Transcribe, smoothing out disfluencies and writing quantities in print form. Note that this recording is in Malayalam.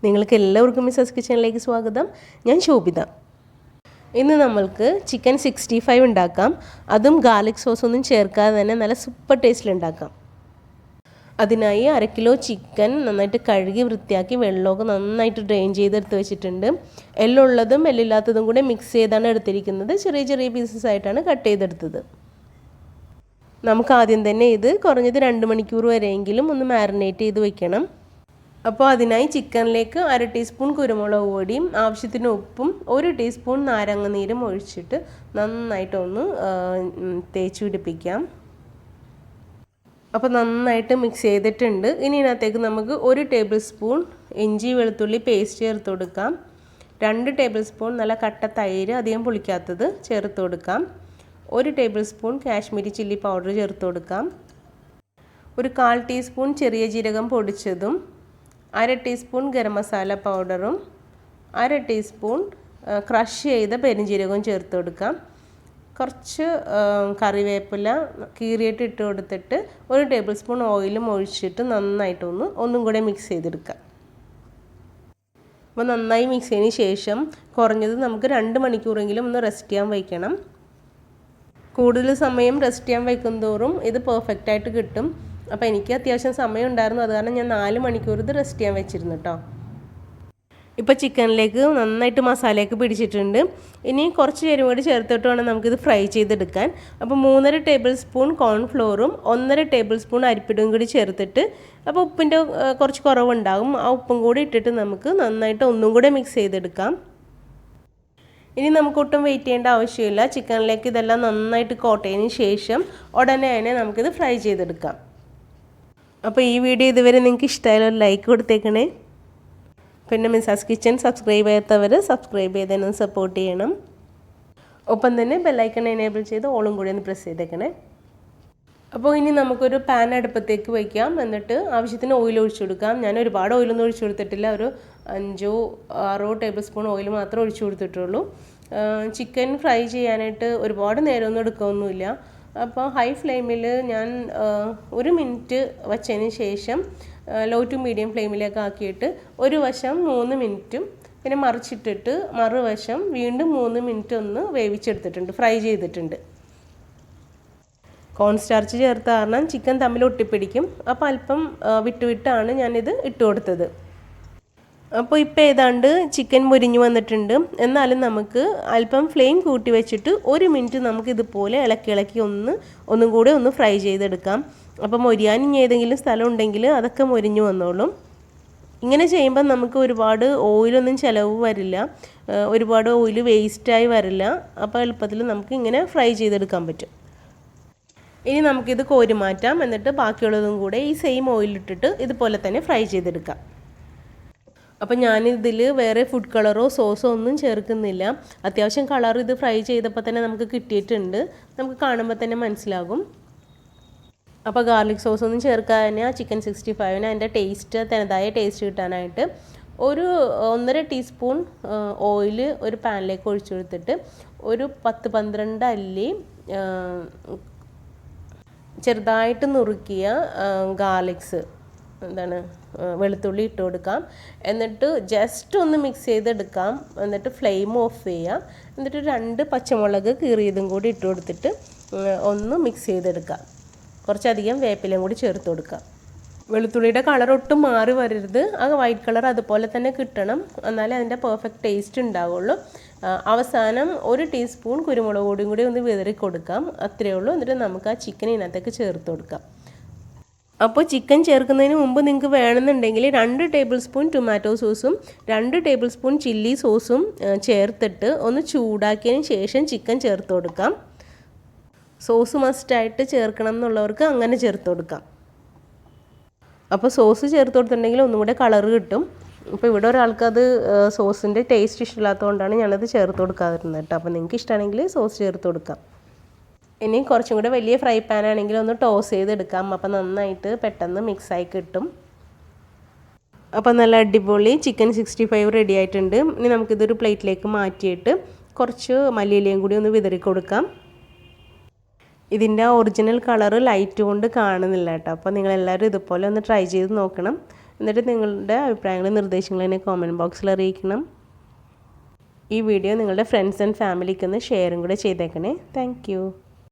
നിങ്ങൾക്ക് എല്ലാവർക്കും മിസസ് കിച്ചണിലേക്ക് സ്വാഗതം. ഞാൻ ശോഭിത. ഇന്ന് നമ്മൾക്ക് ചിക്കൻ 65 ഉണ്ടാക്കാം. അതും ഗാർലിക് സോസ് ഒന്നും ചേർക്കാതെ തന്നെ നല്ല സൂപ്പർ ടേസ്റ്റിൽ ഉണ്ടാക്കാം. അതിനായി 1/2 കിലോ ചിക്കൻ നന്നായിട്ട് കഴുകി വൃത്തിയാക്കി വെള്ളമൊക്കെ നന്നായിട്ട് ഡ്രെയിൻ ചെയ്തെടുത്ത് വെച്ചിട്ടുണ്ട്. എല്ലുള്ളതും എല്ലില്ലാത്തതും കൂടെ മിക്സ് ചെയ്താണ് എടുത്തിരിക്കുന്നത്. ചെറിയ ചെറിയ പീസസ് ആയിട്ടാണ് കട്ട് ചെയ്തെടുത്തത്. നമുക്ക് ആദ്യം തന്നെ ഇത് കുറഞ്ഞത് 2 മണിക്കൂർ വരെയെങ്കിലും ഒന്ന് മാരിനേറ്റ് ചെയ്ത് വെക്കണം. അപ്പോൾ അതിനായി ചിക്കനിലേക്ക് 1/2 ടീസ്പൂൺ കുരുമുളക് പൊടിയും ആവശ്യത്തിന് ഉപ്പും 1 ടീസ്പൂൺ നാരങ്ങനീരും ഒഴിച്ചിട്ട് നന്നായിട്ടൊന്ന് തേച്ച് പിടിപ്പിക്കാം. അപ്പോൾ നന്നായിട്ട് മിക്സ് ചെയ്തിട്ടുണ്ട്. ഇനി ഇതിനകത്തേക്ക് നമുക്ക് 1 ടേബിൾ സ്പൂൺ ഇഞ്ചി വെളുത്തുള്ളി പേസ്റ്റ് ചേർത്ത് കൊടുക്കാം. 2 ടേബിൾ സ്പൂൺ നല്ല കട്ട തൈര്, അധികം പുളിക്കാത്തത് ചേർത്ത് കൊടുക്കാം. 1 table spoon Kashmiri chilli powder ചേർത്ത് കൊടുക്കാം. 1/4 ടീസ്പൂൺ ചെറിയ ജീരകം പൊടിച്ചതും 1/2 ടീസ്പൂൺ ഗരം മസാല പൗഡറും 1/2 ടീസ്പൂൺ ക്രഷ് ചെയ്ത പെരുംജീരകവും ചേർത്ത് കൊടുക്കാം. കുറച്ച് കറിവേപ്പില കീറിയിട്ട് ഇട്ട് കൊടുത്തിട്ട് 1 ടേബിൾ സ്പൂൺ ഓയിലും ഒഴിച്ചിട്ട് നന്നായിട്ടൊന്നും കൂടെ മിക്സ് ചെയ്തെടുക്കാം. അപ്പോൾ നന്നായി മിക്സ് ചെയ്തതിന് ശേഷം കുറഞ്ഞത് നമുക്ക് 2 മണിക്കൂറെങ്കിലും ഒന്ന് റെസ്റ്റ് ചെയ്യാൻ വയ്ക്കണം. കൂടുതൽ സമയം റെസ്റ്റ് ചെയ്യാൻ വയ്ക്കുന്തോറും ഇത് പെർഫെക്റ്റായിട്ട് കിട്ടും. അപ്പോൾ എനിക്ക് അത്യാവശ്യം സമയം ഉണ്ടായിരുന്നു, അത് കാരണം ഞാൻ 4 മണിക്കൂർ ഇത് റെസ്റ്റ് ചെയ്യാൻ വെച്ചിരുന്നു കേട്ടോ. ഇപ്പോൾ ചിക്കനിലേക്ക് നന്നായിട്ട് മസാലയൊക്കെ പിടിച്ചിട്ടുണ്ട്. ഇനി കുറച്ച് ചേരും കൂടി ചേർത്തിട്ട് വേണം നമുക്കിത് ഫ്രൈ ചെയ്തെടുക്കാൻ. അപ്പോൾ 3.5 ടേബിൾ സ്പൂൺ കോൺഫ്ലോറും 1.5 ടേബിൾ സ്പൂൺ അരിപ്പിടും കൂടി ചേർത്തിട്ട്, അപ്പോൾ ഉപ്പിൻ്റെ കുറച്ച് കുറവുണ്ടാകും, ആ ഉപ്പും കൂടി ഇട്ടിട്ട് നമുക്ക് നന്നായിട്ട് ഒന്നും കൂടെ മിക്സ് ചെയ്തെടുക്കാം. ഇനി നമുക്കൊട്ടും വെയിറ്റ് ചെയ്യേണ്ട ആവശ്യമില്ല. ചിക്കനിലേക്ക് ഇതെല്ലാം നന്നായിട്ട് കോട്ടയതിന് ശേഷം ഉടനെ തന്നെ നമുക്കിത് ഫ്രൈ ചെയ്തെടുക്കാം. അപ്പോൾ ഈ വീഡിയോ ഇതുവരെ നിങ്ങൾക്ക് ഇഷ്ടമായാലും ഒരു ലൈക്ക് കൊടുത്തേക്കണേ. പിന്നെ മിസാസ് കിച്ചൺ സബ്സ്ക്രൈബ് ചെയ്യാത്തവർ സബ്സ്ക്രൈബ് ചെയ്തതിനൊന്ന് സപ്പോർട്ട് ചെയ്യണം. ഒപ്പം തന്നെ ബെല്ലൈക്കൺ എനേബിൾ ചെയ്ത് ഓളും കൂടി ഒന്ന് പ്രസ് ചെയ്തേക്കണേ. അപ്പോൾ ഇനി നമുക്കൊരു പാൻ അടുപ്പത്തേക്ക് വയ്ക്കാം. എന്നിട്ട് ആവശ്യത്തിന് ഓയിൽ ഒഴിച്ചു കൊടുക്കാം. ഞാൻ ഒരുപാട് ഓയിലൊന്നും ഒഴിച്ചു കൊടുത്തിട്ടില്ല, ഒരു 5-6 ടേബിൾ സ്പൂൺ ഓയിൽ മാത്രമേ ഒഴിച്ചു കൊടുത്തിട്ടുള്ളൂ. ചിക്കൻ ഫ്രൈ ചെയ്യാനായിട്ട് ഒരുപാട് നേരമൊന്നും എടുക്കുകയൊന്നുമില്ല. അപ്പോൾ ഹൈ ഫ്ലെയിമിൽ ഞാൻ 1 മിനിറ്റ് വച്ചതിന് ശേഷം ലോ ടു മീഡിയം ഫ്ലെയിമിലേക്ക് ആക്കിയിട്ട് ഒരു വശം 3 മിനിറ്റും പിന്നെ മറിച്ചിട്ടിട്ട് മറുവശം വീണ്ടും 3 മിനിറ്റ് ഒന്ന് വേവിച്ചെടുത്തിട്ടുണ്ട്, ഫ്രൈ ചെയ്തിട്ടുണ്ട്. കോൺ സ്റ്റാർച്ച് ചേർത്ത കാരണം ചിക്കൻ തമ്മിൽ ഒട്ടിപ്പിടിക്കും. അപ്പോൾ അല്പം വിട്ടുവിട്ടാണ് ഞാനിത് ഇട്ട് കൊടുത്തത്. അപ്പോൾ ഇപ്പോൾ ഏതാണ്ട് ചിക്കൻ മുരിഞ്ഞു വന്നിട്ടുണ്ട്. എന്നാലും നമുക്ക് അല്പം ഫ്ലെയിം കൂട്ടി വെച്ചിട്ട് 1 മിനിറ്റ് നമുക്ക് ഇതുപോലെ ഇളക്കി ഒന്നും കൂടെ ഒന്ന് ഫ്രൈ ചെയ്തെടുക്കാം. അപ്പോൾ മൊരിയാൻ ഇനി ഏതെങ്കിലും സ്ഥലം ഉണ്ടെങ്കിൽ അതൊക്കെ മൊരിഞ്ഞു വന്നോളും. ഇങ്ങനെ ചെയ്യുമ്പോൾ നമുക്ക് ഒരുപാട് ഓയിലൊന്നും ചിലവ് വരില്ല, ഒരുപാട് ഓയിൽ വേസ്റ്റായി വരില്ല. അപ്പോൾ എളുപ്പത്തിൽ നമുക്ക് ഇങ്ങനെ ഫ്രൈ ചെയ്തെടുക്കാൻ പറ്റും. ഇനി നമുക്കിത് കോരി മാറ്റാം. എന്നിട്ട് ബാക്കിയുള്ളതും കൂടെ ഈ സെയിം ഓയിലിട്ടിട്ട് ഇതുപോലെ തന്നെ ഫ്രൈ ചെയ്തെടുക്കാം. അപ്പോൾ ഞാനിതിൽ വേറെ ഫുഡ് കളറോ സോസോ ഒന്നും ചേർക്കുന്നില്ല. അത്യാവശ്യം കളർ ഇത് ഫ്രൈ ചെയ്തപ്പോൾ തന്നെ നമുക്ക് കിട്ടിയിട്ടുണ്ട്, നമുക്ക് കാണുമ്പോൾ തന്നെ മനസ്സിലാകും. അപ്പോൾ ഗാർലിക് സോസ് ഒന്നും ചേർക്കാതെ തന്നെ ആ ചിക്കൻ 65ന് അതിൻ്റെ ടേസ്റ്റ്, തനതായ ടേസ്റ്റ് കിട്ടാനായിട്ട് 1.5 ടീസ്പൂൺ ഓയിൽ ഒരു പാനിലേക്ക് ഒഴിച്ചു കൊടുത്തിട്ട് ഒരു 10-12 അല്ലി ചെറുതായിട്ട് നുറുക്കിയ ഗാർലിക്സ് വെളുത്തുള്ളി ഇട്ട് കൊടുക്കാം. എന്നിട്ട് ജസ്റ്റ് ഒന്ന് മിക്സ് ചെയ്തെടുക്കാം. എന്നിട്ട് ഫ്ലെയിം ഓഫ് ചെയ്യാം. എന്നിട്ട് 2 പച്ചമുളക് കീറിയതും കൂടി ഇട്ട് കൊടുത്തിട്ട് ഒന്ന് മിക്സ് ചെയ്തെടുക്കാം. കുറച്ചധികം വേപ്പിലയും കൂടി ചേർത്ത് കൊടുക്കാം. വെളുത്തുള്ളിയുടെ കളർ ഒട്ടും മാറി വരരുത്, ആ വൈറ്റ് കളർ അതുപോലെ തന്നെ കിട്ടണം, എന്നാലേ അതിൻ്റെ പെർഫെക്റ്റ് ടേസ്റ്റ് ഉണ്ടാവുള്ളൂ. അവസാനം 1 ടീസ്പൂൺ കുരുമുളക് പൊടിയും കൂടി ഒന്ന് വിതറി കൊടുക്കാം. അത്രയേ ഉള്ളൂ. എന്നിട്ട് നമുക്ക് ആ ചിക്കൻ ഇതിനകത്തേക്ക് ചേർത്ത് കൊടുക്കാം. അപ്പോൾ ചിക്കൻ ചേർക്കുന്നതിന് മുമ്പ് നിങ്ങൾക്ക് വേണമെന്നുണ്ടെങ്കിൽ 2 ടേബിൾ സ്പൂൺ ടൊമാറ്റോ സോസും 2 ടേബിൾ സ്പൂൺ ചില്ലി സോസും ചേർത്തിട്ട് ഒന്ന് ചൂടാക്കിയതിന് ശേഷം ചിക്കൻ ചേർത്ത് കൊടുക്കാം. സോസ് മസ്റ്റായിട്ട് ചേർക്കണം എന്നുള്ളവർക്ക് അങ്ങനെ ചേർത്ത് കൊടുക്കാം. അപ്പോൾ സോസ് ചേർത്ത് കൊടുത്തിട്ടുണ്ടെങ്കിൽ ഒന്നും കൂടെ കളർ കിട്ടും. അപ്പോൾ ഇവിടെ ഒരാൾക്കത് സോസിൻ്റെ ടേസ്റ്റ് ഇഷ്ടമില്ലാത്തതുകൊണ്ടാണ് ഞാനത് ചേർത്ത് കൊടുക്കാതിരുന്നത് കേട്ടോ. അപ്പോൾ നിങ്ങൾക്ക് ഇഷ്ടമാണെങ്കിൽ സോസ് ചേർത്ത് കൊടുക്കാം. ഇനി കുറച്ചും കൂടെ വലിയ ഫ്രൈ പാൻ ആണെങ്കിൽ ഒന്ന് ടോസ് ചെയ്തെടുക്കാം. അപ്പോൾ നന്നായിട്ട് പെട്ടെന്ന് മിക്സായി കിട്ടും. അപ്പോൾ നല്ല അടിപൊളി ചിക്കൻ 65 റെഡി ആയിട്ടുണ്ട്. ഇനി നമുക്കിതൊരു പ്ലേറ്റിലേക്ക് മാറ്റിയിട്ട് കുറച്ച് മല്ലിയിലയും കൂടി ഒന്ന് വിതറി കൊടുക്കാം. ഇതിൻ്റെ ഒറിജിനൽ കളറ് ലൈറ്റ് കൊണ്ട് കാണുന്നില്ല കേട്ടോ. അപ്പോൾ നിങ്ങളെല്ലാവരും ഇതുപോലെ ഒന്ന് ട്രൈ ചെയ്ത് നോക്കണം. എന്നിട്ട് നിങ്ങളുടെ അഭിപ്രായങ്ങളും നിർദ്ദേശങ്ങളും എന്നെ കമൻറ്റ് ബോക്സിൽ അറിയിക്കണം. ഈ വീഡിയോ നിങ്ങളുടെ ഫ്രണ്ട്സ് ആൻഡ് ഫാമിലിക്ക് ഒന്ന് ഷെയറും കൂടെ ചെയ്തേക്കണേ. താങ്ക്